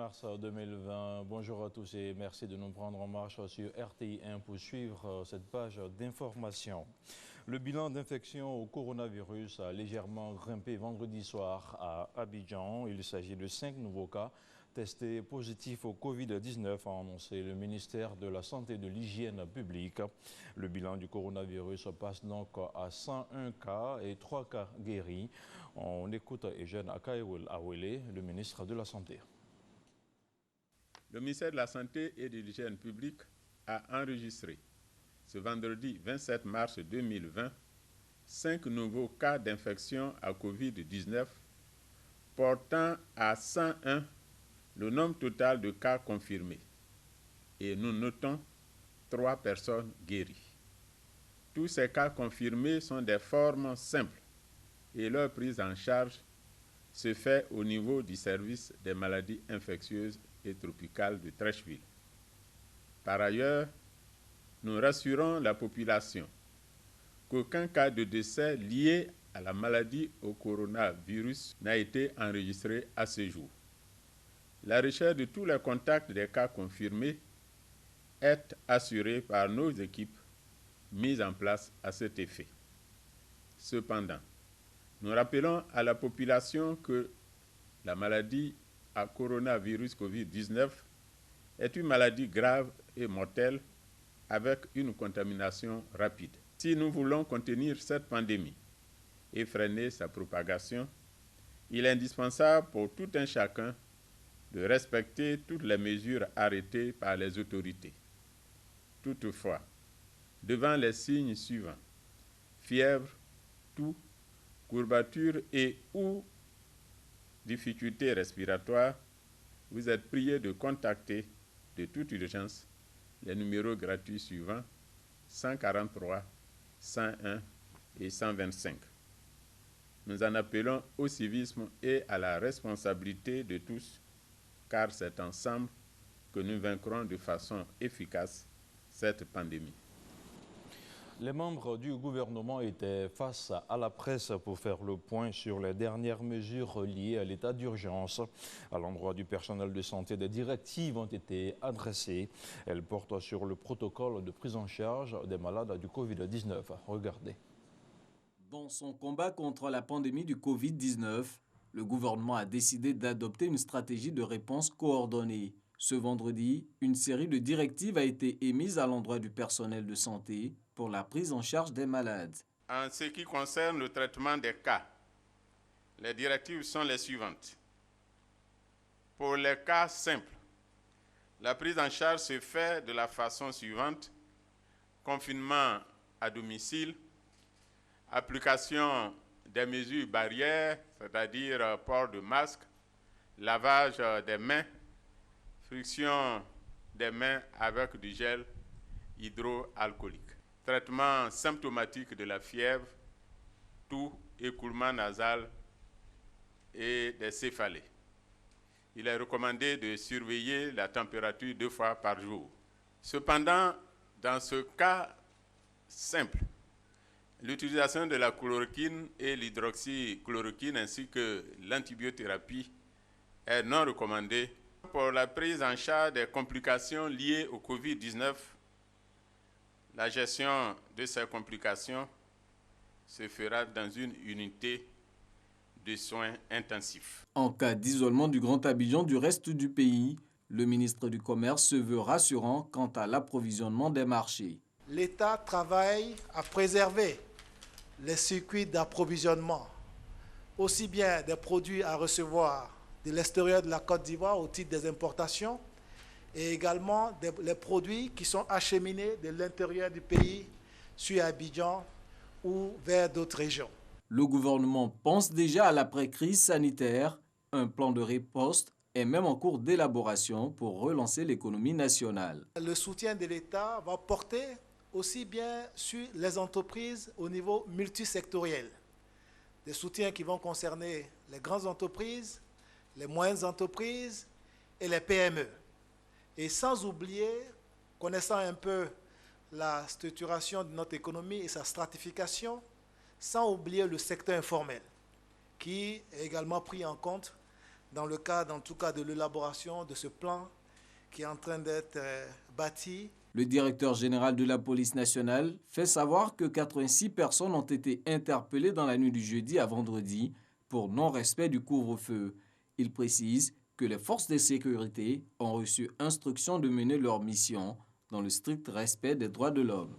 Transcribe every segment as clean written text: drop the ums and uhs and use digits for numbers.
mars 2020. Bonjour à tous et merci de nous prendre en marche sur RTI1 pour suivre cette page d'information. Le bilan d'infection au coronavirus a légèrement grimpé vendredi soir à Abidjan. Il s'agit de 5 nouveaux cas testés positifs au Covid-19, a annoncé le ministère de la Santé et de l'Hygiène publique. Le bilan du coronavirus passe donc à 101 cas et 3 cas guéris. On écoute Eugène Akaewel Awele, le ministre de la Santé. Le ministère de la Santé et de l'Hygiène publique a enregistré ce vendredi 27 mars 2020 5 nouveaux cas d'infection à Covid-19, portant à 101 le nombre total de cas confirmés. Et nous notons 3 personnes guéries. Tous ces cas confirmés sont des formes simples et leur prise en charge se fait au niveau du service des maladies infectieuses et tropicales de Treichville. Par ailleurs, nous rassurons la population qu'aucun cas de décès lié à la maladie au coronavirus n'a été enregistré à ce jour. La recherche de tous les contacts des cas confirmés est assurée par nos équipes mises en place à cet effet. Cependant, nous rappelons à la population que la maladie à coronavirus Covid-19 est une maladie grave et mortelle avec une contamination rapide. Si nous voulons contenir cette pandémie et freiner sa propagation, il est indispensable pour tout un chacun de respecter toutes les mesures arrêtées par les autorités. Toutefois, devant les signes suivants, fièvre, toux, courbature et ou difficultés respiratoires, vous êtes priés de contacter de toute urgence les numéros gratuits suivants 143, 101 et 125. Nous en appelons au civisme et à la responsabilité de tous, car c'est ensemble que nous vaincrons de façon efficace cette pandémie. Les membres du gouvernement étaient face à la presse pour faire le point sur les dernières mesures liées à l'état d'urgence. À l'endroit du personnel de santé, des directives ont été adressées. Elles portent sur le protocole de prise en charge des malades du Covid-19. Regardez. Dans son combat contre la pandémie du Covid-19, le gouvernement a décidé d'adopter une stratégie de réponse coordonnée. Ce vendredi, une série de directives a été émise à l'endroit du personnel de santé pour la prise en charge des malades. En ce qui concerne le traitement des cas, les directives sont les suivantes. Pour les cas simples, la prise en charge se fait de la façon suivante: confinement à domicile, application des mesures barrières, c'est-à-dire port de masque, lavage des mains, friction des mains avec du gel hydroalcoolique. Traitement symptomatique de la fièvre, toux, écoulement nasal et des céphalées. Il est recommandé de surveiller la température 2 fois par jour. Cependant, dans ce cas simple, l'utilisation de la chloroquine et l'hydroxychloroquine ainsi que l'antibiothérapie est non recommandée. Pour la prise en charge des complications liées au Covid-19, la gestion de ces complications se fera dans une unité de soins intensifs. En cas d'isolement du Grand Abidjan du reste du pays, le ministre du Commerce se veut rassurant quant à l'approvisionnement des marchés. L'État travaille à préserver les circuits d'approvisionnement, aussi bien des produits à recevoir de l'extérieur de la Côte d'Ivoire au titre des importations, et également les produits qui sont acheminés de l'intérieur du pays sur Abidjan ou vers d'autres régions. Le gouvernement pense déjà à l'après-crise sanitaire. Un plan de riposte est même en cours d'élaboration pour relancer l'économie nationale. Le soutien de l'État va porter aussi bien sur les entreprises au niveau multisectoriel. Des soutiens qui vont concerner les grandes entreprises, les moyennes entreprises et les PME. Et sans oublier, connaissant un peu la structuration de notre économie et sa stratification, sans oublier le secteur informel, qui est également pris en compte dans le cadre, en tout cas, de l'élaboration de ce plan qui est en train d'être bâti. Le directeur général de la police nationale fait savoir que 86 personnes ont été interpellées dans la nuit du jeudi à vendredi pour non-respect du couvre-feu. Il précise que les forces de sécurité ont reçu instruction de mener leur mission dans le strict respect des droits de l'homme.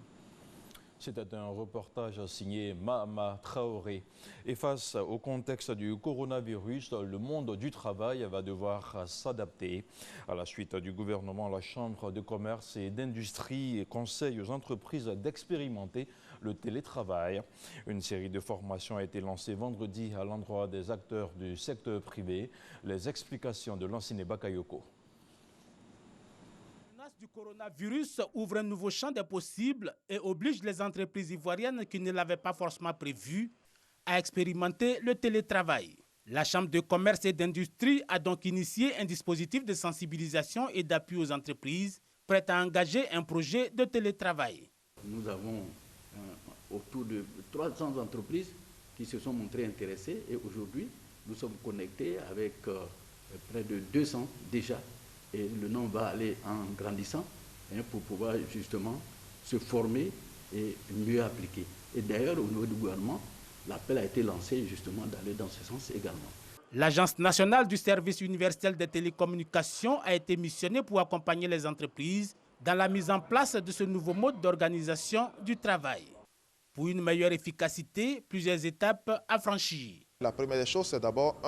C'était un reportage signé Mahama Traoré. Et face au contexte du coronavirus, le monde du travail va devoir s'adapter. À la suite du gouvernement, la Chambre de commerce et d'industrie conseille aux entreprises d'expérimenter le télétravail. Une série de formations a été lancée vendredi à l'endroit des acteurs du secteur privé. Les explications de Lansine Bakayoko. Du coronavirus ouvre un nouveau champ des possibles et oblige les entreprises ivoiriennes qui ne l'avaient pas forcément prévu à expérimenter le télétravail. La Chambre de commerce et d'industrie a donc initié un dispositif de sensibilisation et d'appui aux entreprises prêtes à engager un projet de télétravail. Nous avons autour de 300 entreprises qui se sont montrées intéressées et aujourd'hui nous sommes connectés avec près de 200 déjà. Et le nombre va aller en grandissant pour pouvoir justement se former et mieux appliquer. Et d'ailleurs, au niveau du gouvernement, l'appel a été lancé justement d'aller dans ce sens également. L'Agence nationale du service universel des télécommunications a été missionnée pour accompagner les entreprises dans la mise en place de ce nouveau mode d'organisation du travail. Pour une meilleure efficacité, plusieurs étapes à franchir. La première des choses, c'est d'abord,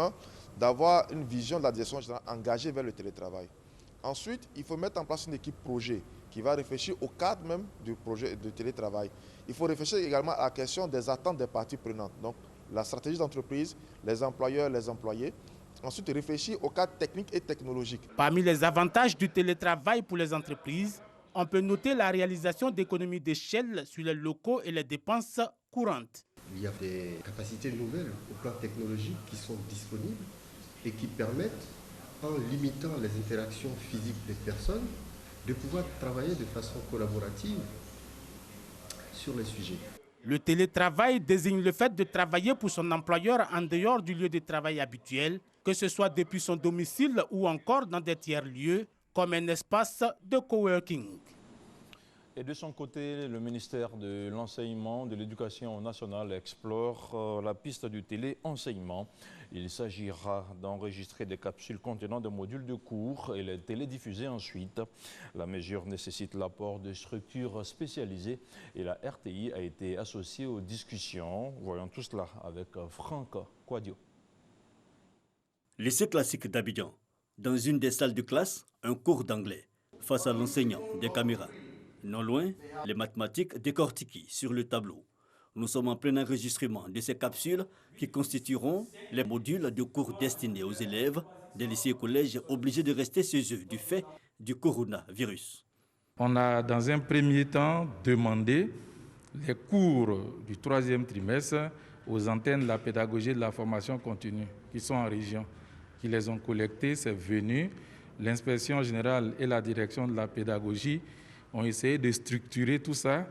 d'avoir une vision de la direction générale engagée vers le télétravail. Ensuite, il faut mettre en place une équipe projet qui va réfléchir au cadre même du projet de télétravail. Il faut réfléchir également à la question des attentes des parties prenantes. Donc, la stratégie d'entreprise, les employeurs, les employés. Ensuite, réfléchir au cadre technique et technologique. Parmi les avantages du télétravail pour les entreprises, on peut noter la réalisation d'économies d'échelle sur les locaux et les dépenses courantes. Il y a des capacités nouvelles au plan technologique qui sont disponibles et qui permettent, en limitant les interactions physiques des personnes, de pouvoir travailler de façon collaborative sur les sujets. Le télétravail désigne le fait de travailler pour son employeur en dehors du lieu de travail habituel, que ce soit depuis son domicile ou encore dans des tiers-lieux, comme un espace de coworking. Et de son côté, le ministère de l'Enseignement, de l'Éducation nationale explore la piste du téléenseignement. Il s'agira d'enregistrer des capsules contenant des modules de cours et les télédiffuser ensuite. La mesure nécessite l'apport de structures spécialisées et la RTI a été associée aux discussions. Voyons tout cela avec Franck Quadio. Lycée classique d'Abidjan. Dans une des salles de classe, un cours d'anglais. Face à l'enseignant, des caméras. Non loin, les mathématiques décortiquées sur le tableau. Nous sommes en plein enregistrement de ces capsules qui constitueront les modules de cours destinés aux élèves des lycées et collèges obligés de rester chez eux du fait du coronavirus. On a dans un premier temps demandé les cours du 3e trimestre aux antennes de la pédagogie et de la formation continue qui sont en région, qui les ont collectés, c'est venu. L'inspection générale et la direction de la pédagogie ont essayé de structurer tout ça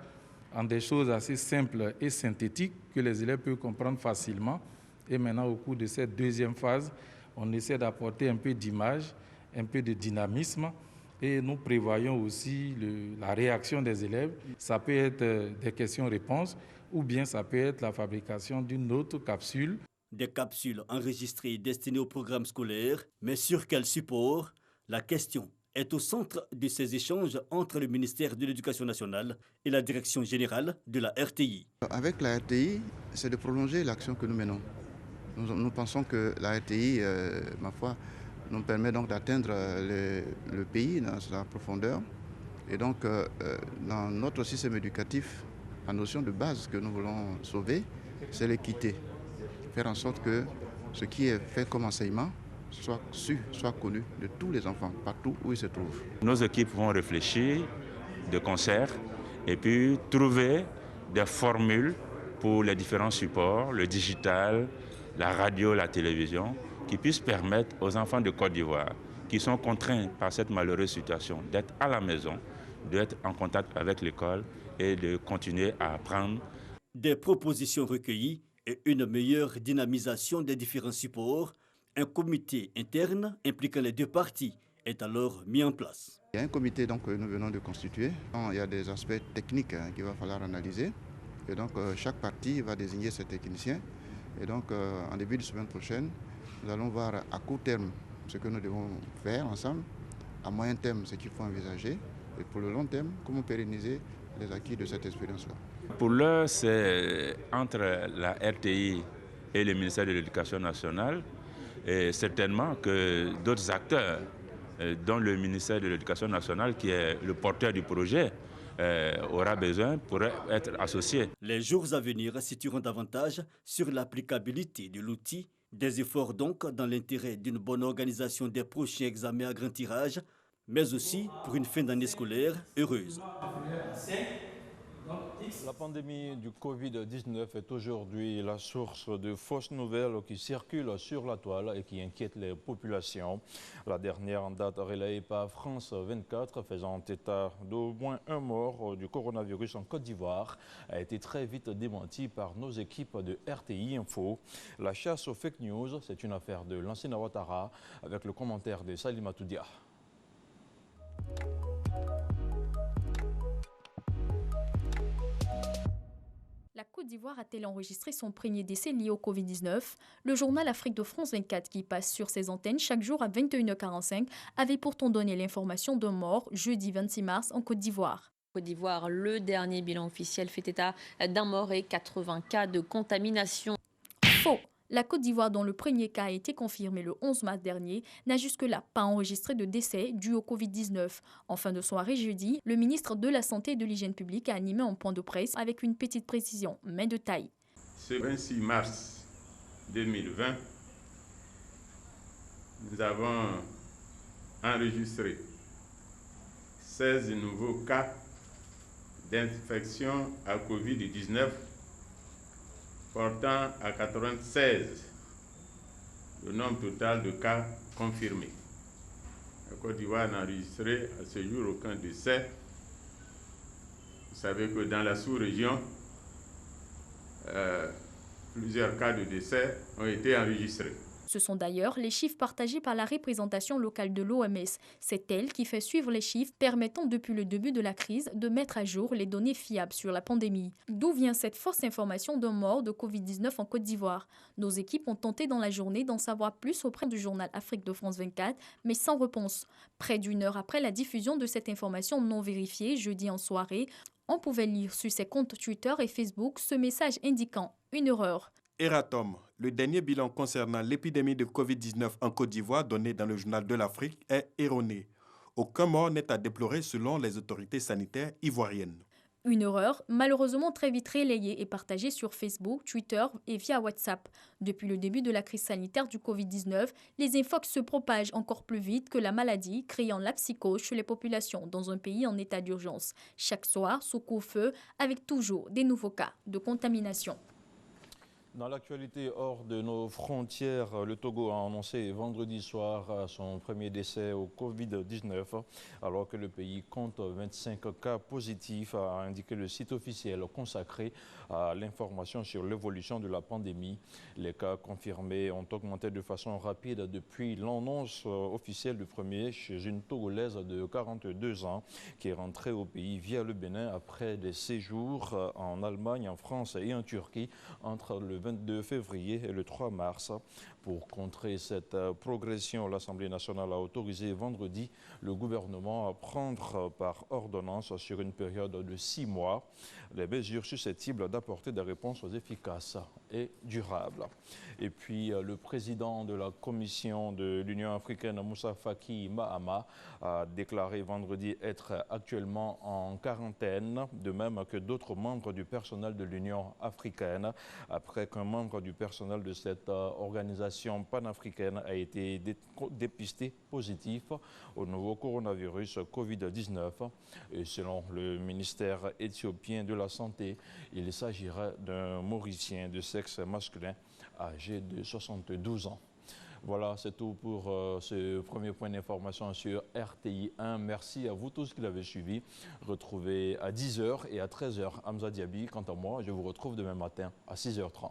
en des choses assez simples et synthétiques que les élèves peuvent comprendre facilement. Et maintenant, au cours de cette deuxième phase, on essaie d'apporter un peu d'image, un peu de dynamisme. Et nous prévoyons aussi la réaction des élèves. Ça peut être des questions-réponses ou bien ça peut être la fabrication d'une autre capsule. Des capsules enregistrées destinées au programme scolaire, mais sur quel support? La question est au centre de ces échanges entre le ministère de l'Éducation nationale et la direction générale de la RTI. Avec la RTI, c'est de prolonger l'action que nous menons. Nous pensons que la RTI, ma foi, nous permet donc d'atteindre le pays dans sa profondeur. Et donc, dans notre système éducatif, la notion de base que nous voulons sauver, c'est l'équité. Faire en sorte que ce qui est fait comme enseignement soit su, soit connu de tous les enfants, partout où ils se trouvent. Nos équipes vont réfléchir de concert et puis trouver des formules pour les différents supports, le digital, la radio, la télévision, qui puissent permettre aux enfants de Côte d'Ivoire, qui sont contraints par cette malheureuse situation, d'être à la maison, d'être en contact avec l'école et de continuer à apprendre. Des propositions recueillies et une meilleure dynamisation des différents supports Un comité interne impliquant les deux parties est alors mis en place. Il y a un comité donc, que nous venons de constituer. Il y a des aspects techniques qu'il va falloir analyser. Et donc chaque partie va désigner ses techniciens. Et donc en début de semaine prochaine, nous allons voir à court terme ce que nous devons faire ensemble, à moyen terme ce qu'il faut envisager, et pour le long terme, comment pérenniser les acquis de cette expérience-là. Pour l'heure, c'est entre la RTI et le ministère de l'Éducation nationale, et certainement que d'autres acteurs, dont le ministère de l'Éducation nationale, qui est le porteur du projet, aura besoin pour être associé. Les jours à venir situeront davantage sur l'applicabilité de l'outil. Des efforts donc dans l'intérêt d'une bonne organisation des prochains examens à grand tirage, mais aussi pour une fin d'année scolaire heureuse. La pandémie du Covid-19 est aujourd'hui la source de fausses nouvelles qui circulent sur la toile et qui inquiètent les populations. La dernière en date relayée par France 24, faisant état d'au moins un mort du coronavirus en Côte d'Ivoire, a été très vite démentie par nos équipes de RTI Info. La chasse aux fake news, c'est une affaire de Lansana Ouattara, avec le commentaire de Salimatou Dia. La Côte d'Ivoire a-t-elle enregistré son premier décès lié au Covid-19 ? Le journal Afrique de France 24, qui passe sur ses antennes chaque jour à 21h45, avait pourtant donné l'information d'un mort jeudi 26 mars en Côte d'Ivoire. Côte d'Ivoire, le dernier bilan officiel fait état d'un mort et 80 cas de contamination. Faux. La Côte d'Ivoire, dont le premier cas a été confirmé le 11 mars dernier, n'a jusque-là pas enregistré de décès dû au Covid-19. En fin de soirée jeudi, le ministre de la Santé et de l'Hygiène publique a animé un point de presse avec une petite précision, mais de taille. Ce 26 mars 2020, nous avons enregistré 16 nouveaux cas d'infection à Covid-19, portant à 96 le nombre total de cas confirmés. La Côte d'Ivoire n'a enregistré à ce jour aucun décès. Vous savez que dans la sous-région, plusieurs cas de décès ont été enregistrés. Ce sont d'ailleurs les chiffres partagés par la représentation locale de l'OMS. C'est elle qui fait suivre les chiffres permettant depuis le début de la crise de mettre à jour les données fiables sur la pandémie. D'où vient cette fausse information d'un mort de Covid-19 en Côte d'Ivoire? Nos équipes ont tenté dans la journée d'en savoir plus auprès du journal Afrique de France 24, mais sans réponse. Près d'une heure après la diffusion de cette information non vérifiée, jeudi en soirée, on pouvait lire sur ses comptes Twitter et Facebook ce message indiquant une erreur. Eratom, le dernier bilan concernant l'épidémie de Covid-19 en Côte d'Ivoire donné dans le journal de l'Afrique est erroné. Aucun mort n'est à déplorer selon les autorités sanitaires ivoiriennes. Une erreur, malheureusement très vite relayée et partagée sur Facebook, Twitter et via WhatsApp. Depuis le début de la crise sanitaire du Covid-19, les infox se propagent encore plus vite que la maladie, créant la psychose chez les populations dans un pays en état d'urgence. Chaque soir, sous couvre-feu, avec toujours des nouveaux cas de contamination. Dans l'actualité hors de nos frontières, le Togo a annoncé vendredi soir son premier décès au Covid-19, alors que le pays compte 25 cas positifs, a indiqué le site officiel consacré à l'information sur l'évolution de la pandémie. Les cas confirmés ont augmenté de façon rapide depuis l'annonce officielle du premier chez une Togolaise de 42 ans qui est rentrée au pays via le Bénin après des séjours en Allemagne, en France et en Turquie entre le 22 février et le 3 mars. Pour contrer cette progression, l'Assemblée nationale a autorisé vendredi le gouvernement à prendre par ordonnance sur une période de 6 mois les mesures susceptibles d'apporter des réponses efficaces et durables. Et puis le président de la Commission de l'Union africaine, Moussa Faki Mahama, a déclaré vendredi être actuellement en quarantaine, de même que d'autres membres du personnel de l'Union africaine, après qu'un membre du personnel de cette organisation panafricaine a été dépisté positif au nouveau coronavirus Covid-19. Et selon le ministère éthiopien de la Santé, il s'agirait d'un Mauricien de sexe masculin âgé de 72 ans. Voilà, c'est tout pour ce premier point d'information sur RTI 1. Merci à vous tous qui l'avez suivi. Retrouvez à 10h et à 13h Hamza Diaby. Quant à moi, je vous retrouve demain matin à 6h30.